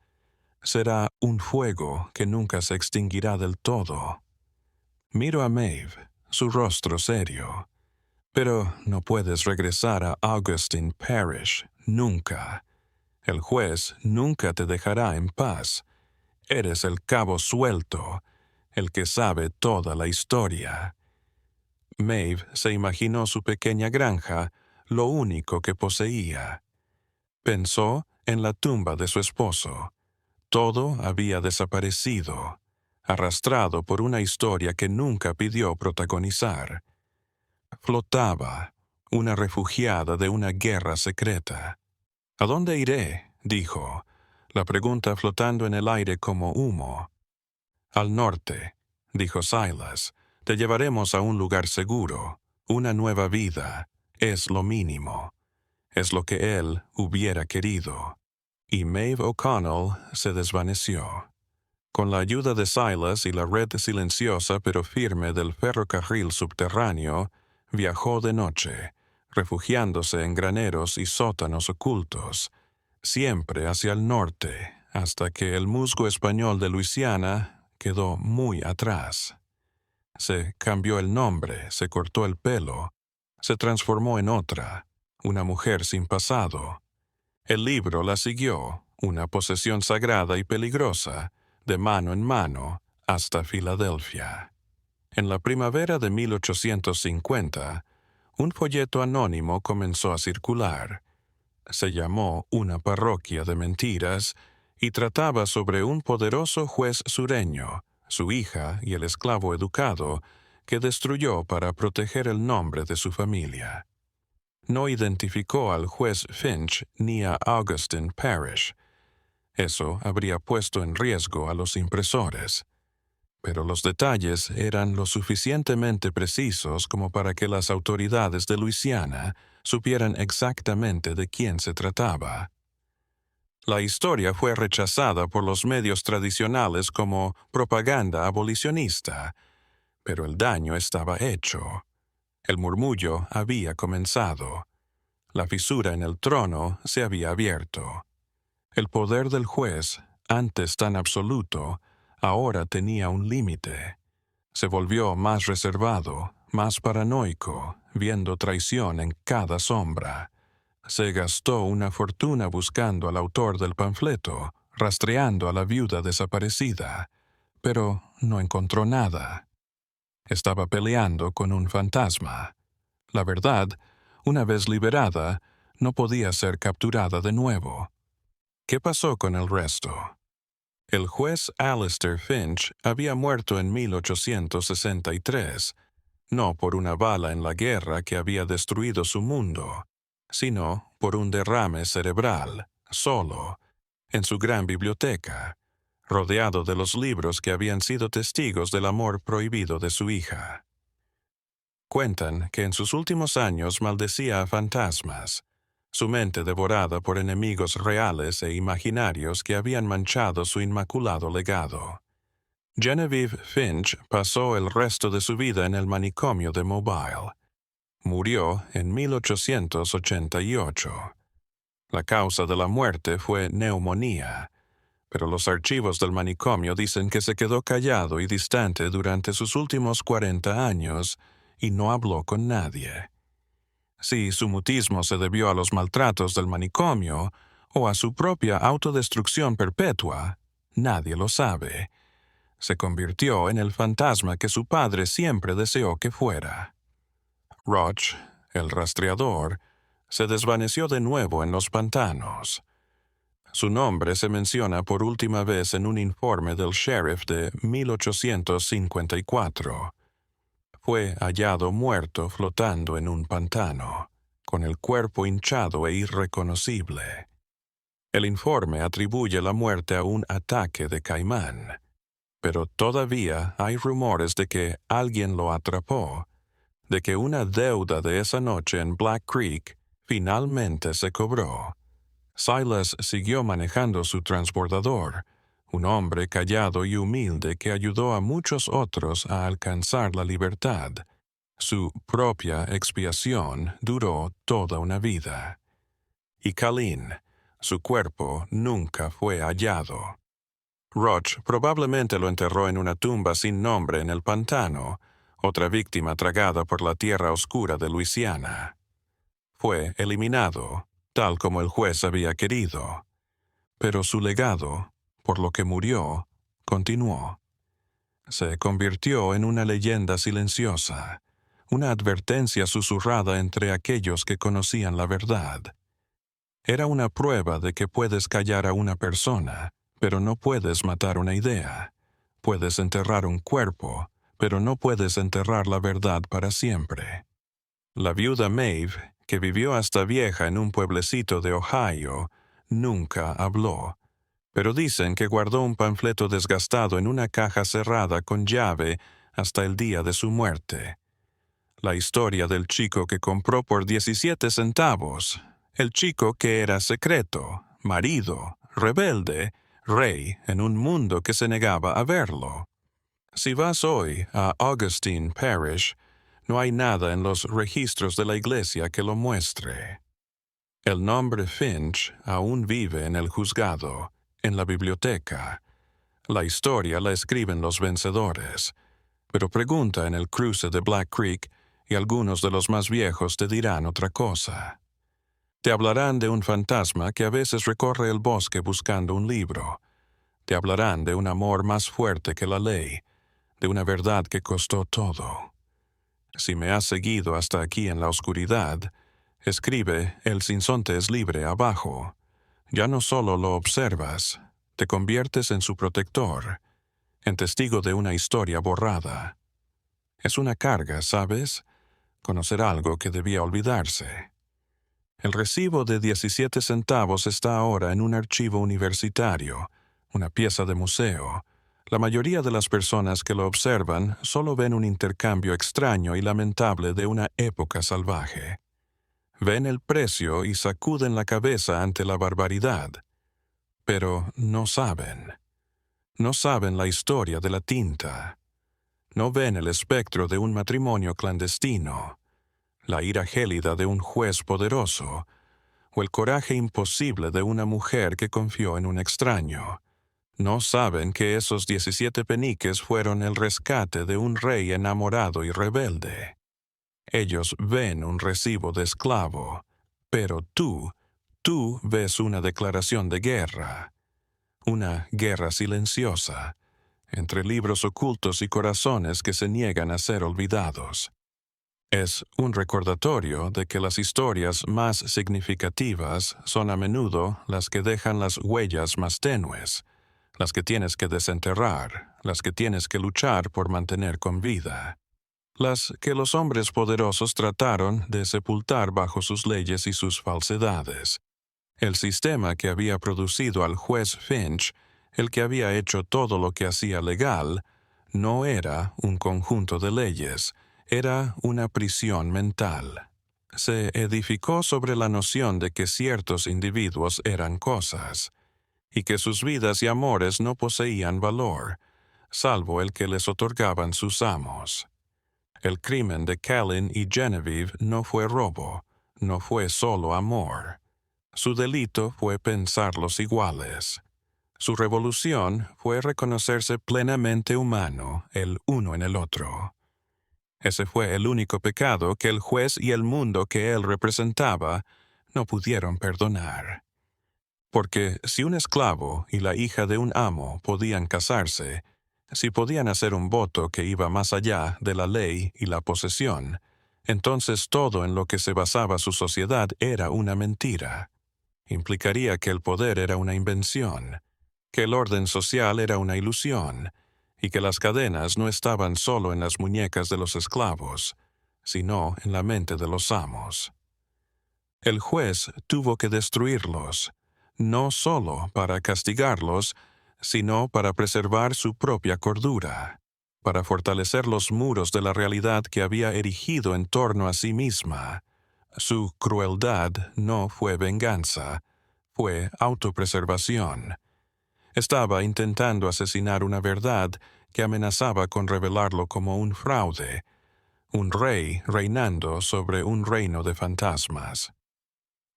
Será un fuego que nunca se extinguirá del todo». Miro a Maeve, su rostro serio. «Pero no puedes regresar a Augustine Parish, nunca. El juez nunca te dejará en paz. Eres el cabo suelto, el que sabe toda la historia». Maeve se imaginó su pequeña granja, lo único que poseía. Pensó en la tumba de su esposo. Todo había desaparecido, arrastrado por una historia que nunca pidió protagonizar. Flotaba, una refugiada de una guerra secreta. «¿A dónde iré?», dijo, la pregunta flotando en el aire como humo. «Al norte», dijo Silas. «Te llevaremos a un lugar seguro. Una nueva vida. Es lo mínimo. Es lo que él hubiera querido». Y Maeve O'Connell se desvaneció. Con la ayuda de Silas y la red silenciosa pero firme del ferrocarril subterráneo, viajó de noche, refugiándose en graneros y sótanos ocultos, siempre hacia el norte, hasta que el musgo español de Luisiana quedó muy atrás. Se cambió el nombre, se cortó el pelo, se transformó en otra, una mujer sin pasado. El libro la siguió, una posesión sagrada y peligrosa, de mano en mano, hasta Filadelfia. En la primavera de 1850, un folleto anónimo comenzó a circular. Se llamó Una parroquia de mentiras y trataba sobre un poderoso juez sureño, su hija y el esclavo educado que destruyó para proteger el nombre de su familia. No identificó al juez Finch ni a Augustine Parrish. Eso habría puesto en riesgo a los impresores. Pero los detalles eran lo suficientemente precisos como para que las autoridades de Luisiana supieran exactamente de quién se trataba. La historia fue rechazada por los medios tradicionales como propaganda abolicionista, pero el daño estaba hecho. El murmullo había comenzado. La fisura en el trono se había abierto. El poder del juez, antes tan absoluto, ahora tenía un límite. Se volvió más reservado, más paranoico, viendo traición en cada sombra. Se gastó una fortuna buscando al autor del panfleto, rastreando a la viuda desaparecida, pero no encontró nada. Estaba peleando con un fantasma. La verdad, una vez liberada, no podía ser capturada de nuevo. ¿Qué pasó con el resto? El juez Alistair Finch había muerto en 1863, no por una bala en la guerra que había destruido su mundo, sino por un derrame cerebral, solo, en su gran biblioteca, rodeado de los libros que habían sido testigos del amor prohibido de su hija. Cuentan que en sus últimos años maldecía a fantasmas, su mente devorada por enemigos reales e imaginarios que habían manchado su inmaculado legado. Genevieve Finch pasó el resto de su vida en el manicomio de Mobile. Murió en 1888. La causa de la muerte fue neumonía, pero los archivos del manicomio dicen que se quedó callado y distante durante sus últimos 40 años y no habló con nadie. Si su mutismo se debió a los maltratos del manicomio o a su propia autodestrucción perpetua, nadie lo sabe. Se convirtió en el fantasma que su padre siempre deseó que fuera. Roch, el rastreador, se desvaneció de nuevo en los pantanos. Su nombre se menciona por última vez en un informe del sheriff de 1854. Fue hallado muerto flotando en un pantano, con el cuerpo hinchado e irreconocible. El informe atribuye la muerte a un ataque de caimán, pero todavía hay rumores de que alguien lo atrapó, de que una deuda de esa noche en Black Creek finalmente se cobró. Silas siguió manejando su transbordador, un hombre callado y humilde que ayudó a muchos otros a alcanzar la libertad. Su propia expiación duró toda una vida. Y Colleen, su cuerpo nunca fue hallado. Roch probablemente lo enterró en una tumba sin nombre en el pantano, otra víctima tragada por la tierra oscura de Luisiana. Fue eliminado, tal como el juez había querido. Pero su legado, por lo que murió, continuó. Se convirtió en una leyenda silenciosa, una advertencia susurrada entre aquellos que conocían la verdad. Era una prueba de que puedes callar a una persona, pero no puedes matar una idea. Puedes enterrar un cuerpo, pero no puedes enterrar la verdad para siempre. La viuda Maeve, que vivió hasta vieja en un pueblecito de Ohio, nunca habló, pero dicen que guardó un panfleto desgastado en una caja cerrada con llave hasta el día de su muerte. La historia del chico que compró por 17 centavos, el chico que era secreto, marido, rebelde, rey en un mundo que se negaba a verlo. Si vas hoy a Augustine Parish, no hay nada en los registros de la iglesia que lo muestre. El nombre Finch aún vive en el juzgado, en la biblioteca. La historia la escriben los vencedores, pero pregunta en el cruce de Black Creek y algunos de los más viejos te dirán otra cosa. Te hablarán de un fantasma que a veces recorre el bosque buscando un libro. Te hablarán de un amor más fuerte que la ley, de una verdad que costó todo. Si me has seguido hasta aquí en la oscuridad, escribe "El sinsonte es libre" abajo. Ya no solo lo observas, te conviertes en su protector, en testigo de una historia borrada. Es una carga, ¿sabes? Conocer algo que debía olvidarse. El recibo de 17 centavos está ahora en un archivo universitario, una pieza de museo. La mayoría de las personas que lo observan solo ven un intercambio extraño y lamentable de una época salvaje. Ven el precio y sacuden la cabeza ante la barbaridad. Pero no saben. No saben la historia de la tinta. No ven el espectro de un matrimonio clandestino, la ira gélida de un juez poderoso, o el coraje imposible de una mujer que confió en un extraño. No saben que esos 17 peniques fueron el rescate de un rey enamorado y rebelde. Ellos ven un recibo de esclavo, pero tú ves una declaración de guerra. Una guerra silenciosa, entre libros ocultos y corazones que se niegan a ser olvidados. Es un recordatorio de que las historias más significativas son a menudo las que dejan las huellas más tenues, las que tienes que desenterrar, las que tienes que luchar por mantener con vida, las que los hombres poderosos trataron de sepultar bajo sus leyes y sus falsedades. El sistema que había producido al juez Finch, el que había hecho todo lo que hacía legal, no era un conjunto de leyes, era una prisión mental. Se edificó sobre la noción de que ciertos individuos eran cosas, y que sus vidas y amores no poseían valor, salvo el que les otorgaban sus amos. El crimen de Callan y Genevieve no fue robo, no fue solo amor. Su delito fue pensarlos iguales. Su revolución fue reconocerse plenamente humano el uno en el otro. Ese fue el único pecado que el juez y el mundo que él representaba no pudieron perdonar. Porque si un esclavo y la hija de un amo podían casarse, si podían hacer un voto que iba más allá de la ley y la posesión, entonces todo en lo que se basaba su sociedad era una mentira. Implicaría que el poder era una invención, que el orden social era una ilusión, y que las cadenas no estaban solo en las muñecas de los esclavos, sino en la mente de los amos. El juez tuvo que destruirlos, no solo para castigarlos, sino para preservar su propia cordura, para fortalecer los muros de la realidad que había erigido en torno a sí misma. Su crueldad no fue venganza, fue autopreservación. Estaba intentando asesinar una verdad que amenazaba con revelarlo como un fraude, un rey reinando sobre un reino de fantasmas.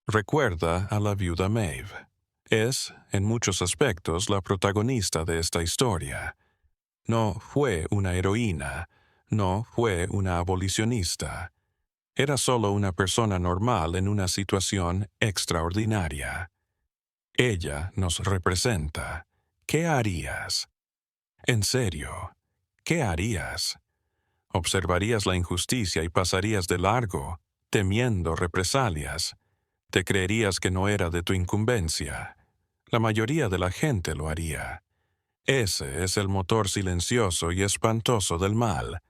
Recuerda a la viuda Maeve. Es, en muchos aspectos, la protagonista de esta historia. No fue una heroína, no fue una abolicionista. Era solo una persona normal en una situación extraordinaria. Ella nos representa. ¿Qué harías? En serio, ¿qué harías? ¿Observarías la injusticia y pasarías de largo, temiendo represalias? ¿Te creerías que no era de tu incumbencia? La mayoría de la gente lo haría. Ese es el motor silencioso y espantoso del mal,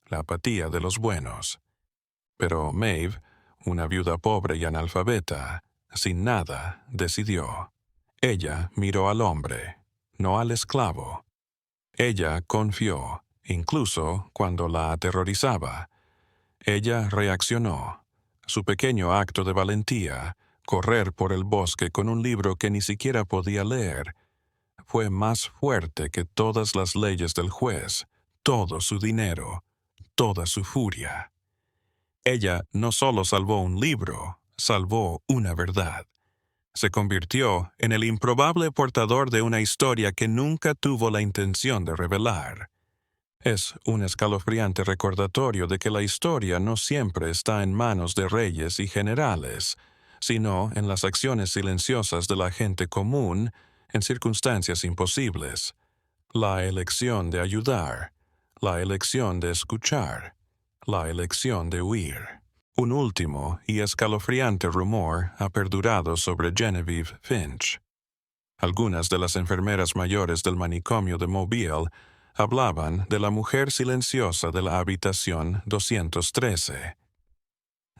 la apatía de los buenos. Pero Maeve, una viuda pobre y analfabeta, sin nada, decidió. Ella miró al hombre, no al esclavo. Ella confió, incluso cuando la aterrorizaba. Ella reaccionó. Su pequeño acto de valentía, correr por el bosque con un libro que ni siquiera podía leer, fue más fuerte que todas las leyes del juez, todo su dinero, toda su furia. Ella no solo salvó un libro, salvó una verdad. Se convirtió en el improbable portador de una historia que nunca tuvo la intención de revelar. Es un escalofriante recordatorio de que la historia no siempre está en manos de reyes y generales, sino en las acciones silenciosas de la gente común en circunstancias imposibles. La elección de ayudar, la elección de escuchar, la elección de huir. Un último y escalofriante rumor ha perdurado sobre Genevieve Finch. Algunas de las enfermeras mayores del manicomio de Mobile hablaban de la mujer silenciosa de la habitación 213.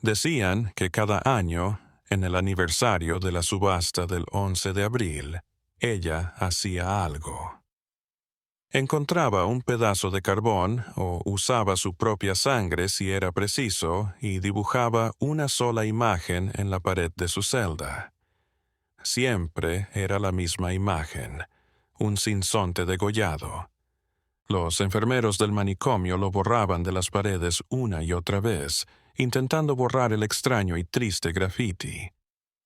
Decían que cada año, en el aniversario de la subasta del 11 de abril, ella hacía algo. Encontraba un pedazo de carbón o usaba su propia sangre si era preciso y dibujaba una sola imagen en la pared de su celda. Siempre era la misma imagen, un sinsonte degollado. Los enfermeros del manicomio lo borraban de las paredes una y otra vez, intentando borrar el extraño y triste graffiti.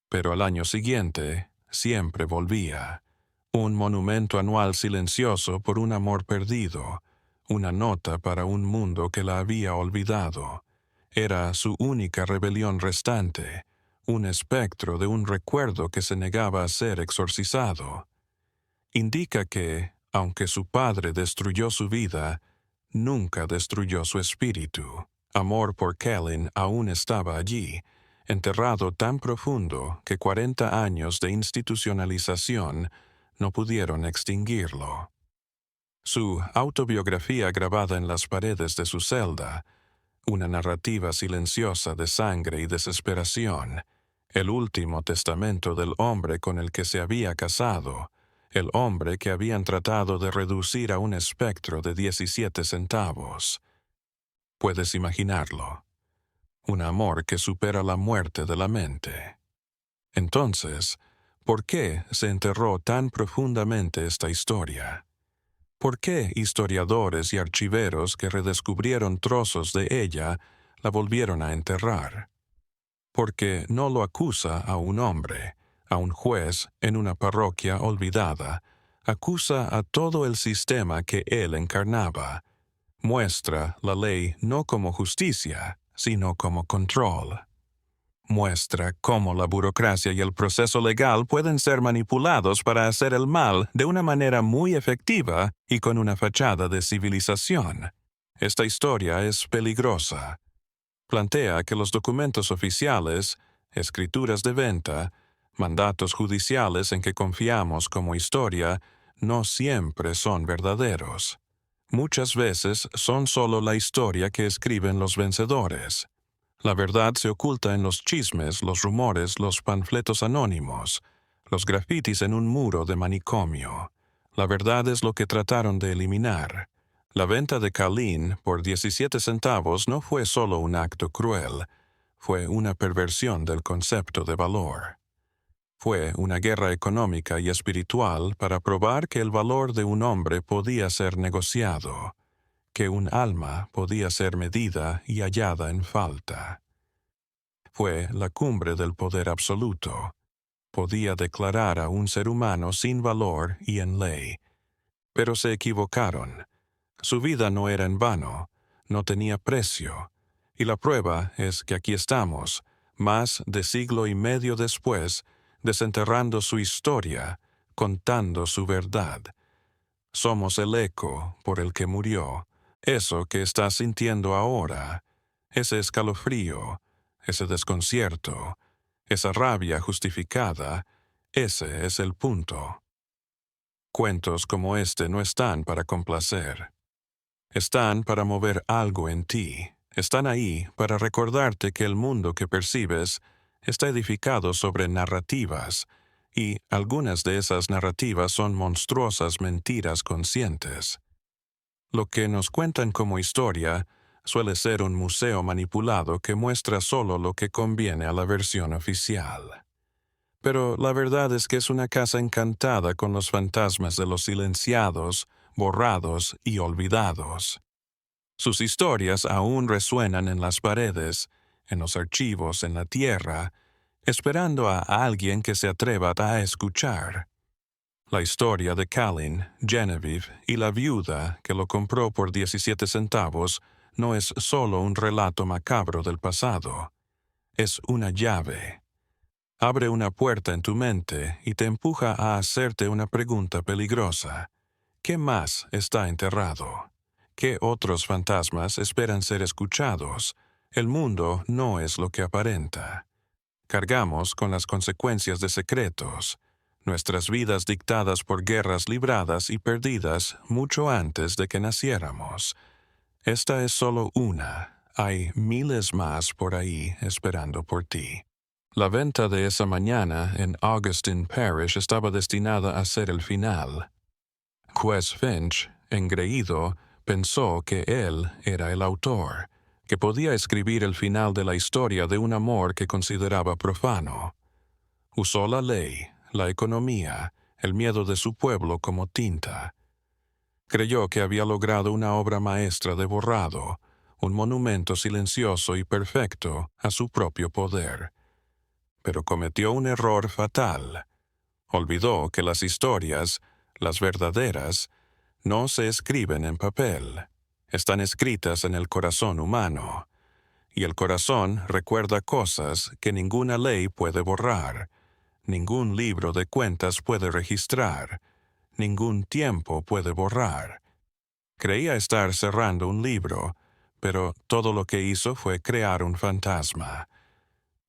Pero al año siguiente, siempre volvía. Un monumento anual silencioso por un amor perdido, una nota para un mundo que la había olvidado. Era su única rebelión restante, un espectro de un recuerdo que se negaba a ser exorcizado. Indica que, aunque su padre destruyó su vida, nunca destruyó su espíritu. Amor por Kellyn aún estaba allí, enterrado tan profundo que 40 años de institucionalización no pudieron extinguirlo. Su autobiografía grabada en las paredes de su celda, una narrativa silenciosa de sangre y desesperación, el último testamento del hombre con el que se había casado, el hombre que habían tratado de reducir a un espectro de 17 centavos. Puedes imaginarlo. Un amor que supera la muerte de la mente. Entonces, ¿por qué se enterró tan profundamente esta historia? ¿Por qué historiadores y archiveros que redescubrieron trozos de ella la volvieron a enterrar? Porque no lo acusa a un hombre, a un juez en una parroquia olvidada, acusa a todo el sistema que él encarnaba. Muestra la ley no como justicia, sino como control. Muestra cómo la burocracia y el proceso legal pueden ser manipulados para hacer el mal de una manera muy efectiva y con una fachada de civilización. Esta historia es peligrosa. Plantea que los documentos oficiales, escrituras de venta, mandatos judiciales en que confiamos como historia, no siempre son verdaderos. Muchas veces son solo la historia que escriben los vencedores. La verdad se oculta en los chismes, los rumores, los panfletos anónimos, los grafitis en un muro de manicomio. La verdad es lo que trataron de eliminar. La venta de Kellyn por 17 centavos no fue solo un acto cruel, fue una perversión del concepto de valor. Fue una guerra económica y espiritual para probar que el valor de un hombre podía ser negociado, que un alma podía ser medida y hallada en falta. Fue la cumbre del poder absoluto. Podía declarar a un ser humano sin valor y en ley. Pero se equivocaron. Su vida no era en vano, no tenía precio. Y la prueba es que aquí estamos, más de siglo y medio después, desenterrando su historia, contando su verdad. Somos el eco por el que murió. Eso que estás sintiendo ahora, ese escalofrío, ese desconcierto, esa rabia justificada, ese es el punto. Cuentos como este no están para complacer. Están para mover algo en ti. Están ahí para recordarte que el mundo que percibes está edificado sobre narrativas, y algunas de esas narrativas son monstruosas mentiras conscientes. Lo que nos cuentan como historia suele ser un museo manipulado que muestra solo lo que conviene a la versión oficial. Pero la verdad es que es una casa encantada con los fantasmas de los silenciados, borrados y olvidados. Sus historias aún resuenan en las paredes, en los archivos, en la tierra, esperando a alguien que se atreva a escuchar. La historia de Kellyn, Genevieve y la viuda que lo compró por 17 centavos no es solo un relato macabro del pasado. Es una llave. Abre una puerta en tu mente y te empuja a hacerte una pregunta peligrosa. ¿Qué más está enterrado? ¿Qué otros fantasmas esperan ser escuchados? El mundo no es lo que aparenta. Cargamos con las consecuencias de secretos, nuestras vidas dictadas por guerras libradas y perdidas mucho antes de que naciéramos. Esta es solo una. Hay miles más por ahí esperando por ti. La venta de esa mañana en Augustine Parish estaba destinada a ser el final. Juez Finch, engreído, pensó que él era el autor, que podía escribir el final de la historia de un amor que consideraba profano. Usó la ley, la economía, el miedo de su pueblo como tinta. Creyó que había logrado una obra maestra de borrado, un monumento silencioso y perfecto a su propio poder. Pero cometió un error fatal. Olvidó que las historias, las verdaderas, no se escriben en papel. Están escritas en el corazón humano. Y el corazón recuerda cosas que ninguna ley puede borrar, ningún libro de cuentas puede registrar, ningún tiempo puede borrar. Creía estar cerrando un libro, pero todo lo que hizo fue crear un fantasma,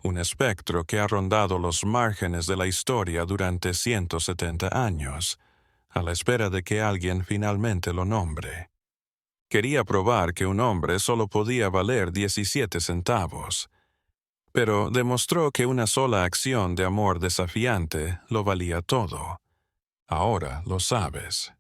un espectro que ha rondado los márgenes de la historia durante 170 años, a la espera de que alguien finalmente lo nombre. Quería probar que un hombre solo podía valer 17 centavos, pero demostró que una sola acción de amor desafiante lo valía todo. Ahora lo sabes.